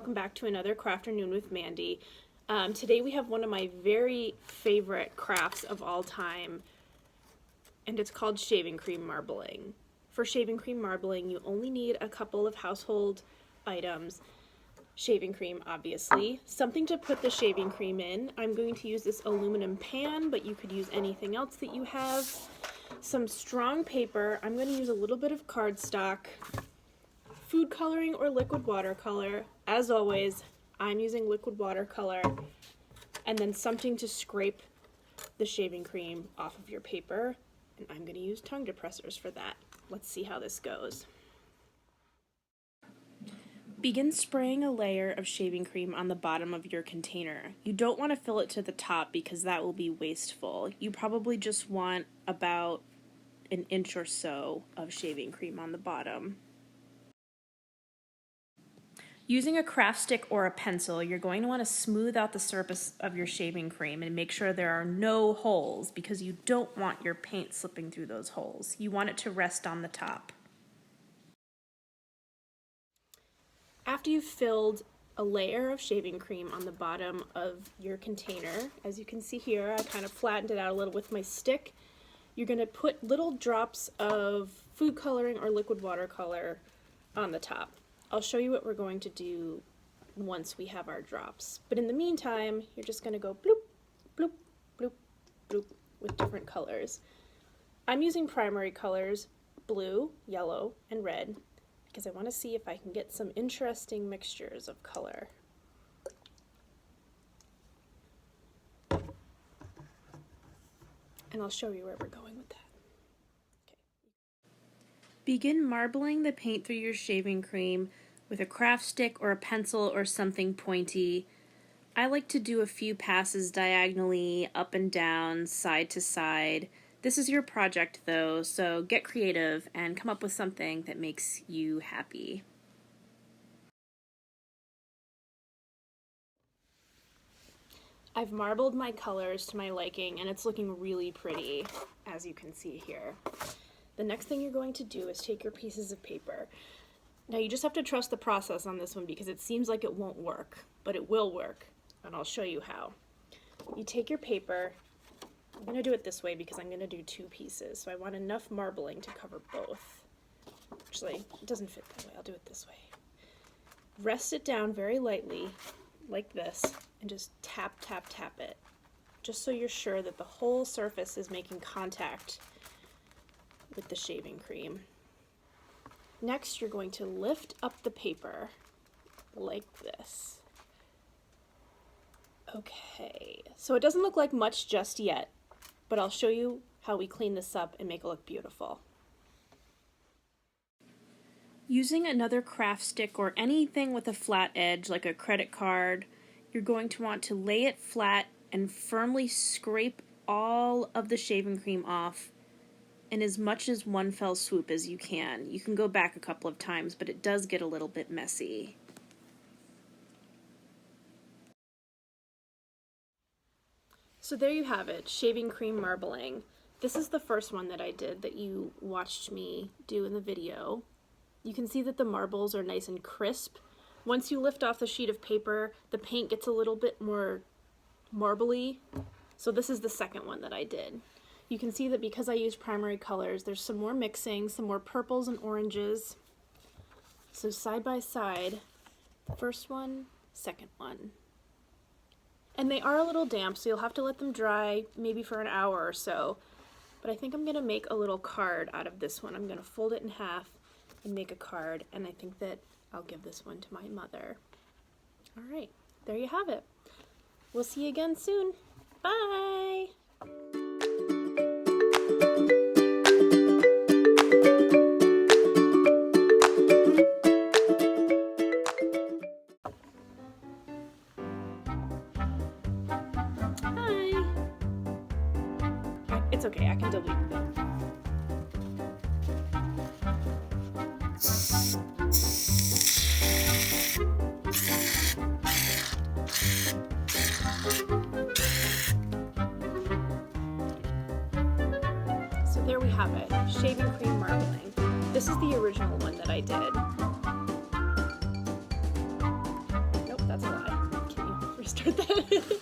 welcome back to another Crafternoon with Mandy. Today we have one of my very favorite crafts of all time, and it's called shaving cream marbling. For shaving cream marbling, you only need a couple of household items. Shaving cream, obviously, something to put the shaving cream in. I'm going to use this aluminum pan, but you could use anything else that you have. Some strong paper. I'm going to use a little bit of cardstock, food coloring or liquid watercolor. As always, I'm using liquid watercolor, and then something to scrape the shaving cream off of your paper, and I'm going to use tongue depressors for that. Let's see how this goes. Begin spraying a layer of shaving cream on the bottom of your container. You don't want to fill it to the top because that will be wasteful. You probably just want about an inch or so of shaving cream on the bottom. Using a craft stick or a pencil, you're going to want to smooth out the surface of your shaving cream and make sure there are no holes because you don't want your paint slipping through those holes. You want it to rest on the top. After you've filled a layer of shaving cream on the bottom of your container, as you can see here, I kind of flattened it out a little with my stick. You're going to put little drops of food coloring or liquid watercolor on the top. I'll show you what we're going to do once we have our drops. But in the meantime, you're just going to go bloop, bloop, bloop, bloop with different colors. I'm using primary colors, blue, yellow, and red, because I want to see if I can get some interesting mixtures of color. And I'll show you where we're going with that. Okay. Begin marbling the paint through your shaving cream with a craft stick or a pencil or something pointy. I like to do a few passes diagonally, up and down, side to side. This is your project though, so get creative and come up with something that makes you happy. I've marbled my colors to my liking and it's looking really pretty, as you can see here. The next thing you're going to do is take your pieces of paper. Now you just have to trust the process on this one because it seems like it won't work, but it will work, and I'll show you how. You take your paper. I'm going to do it this way because I'm going to do two pieces, so I want enough marbling to cover both. Actually, it doesn't fit that way. I'll do it this way. Rest it down very lightly, like this, and just tap, tap, tap it, just so you're sure that the whole surface is making contact with the shaving cream. Next, you're going to lift up the paper like this. Okay, so it doesn't look like much just yet, but I'll show you how we clean this up and make it look beautiful. Using another craft stick or anything with a flat edge like a credit card, you're going to want to lay it flat and firmly scrape all of the shaving cream off in as much as one fell swoop as you can. You can go back a couple of times, but it does get a little bit messy. So there you have it, shaving cream marbling. This is the first one that I did that you watched me do in the video. You can see that the marbles are nice and crisp. Once you lift off the sheet of paper, the paint gets a little bit more marbly. So this is the second one that I did. You can see that because I used primary colors, there's some more mixing, some more purples and oranges. So side by side, the first one, second one. And they are a little damp, so you'll have to let them dry maybe for an hour or so. But I think I'm going to make a little card out of this one. I'm going to fold it in half and make a card, and I think that I'll give this one to my mother. All right, there you have it. We'll see you again soon. Bye! It's okay, I can delete them. So there we have it, shaving cream marbling. This is the original one that I did. start that.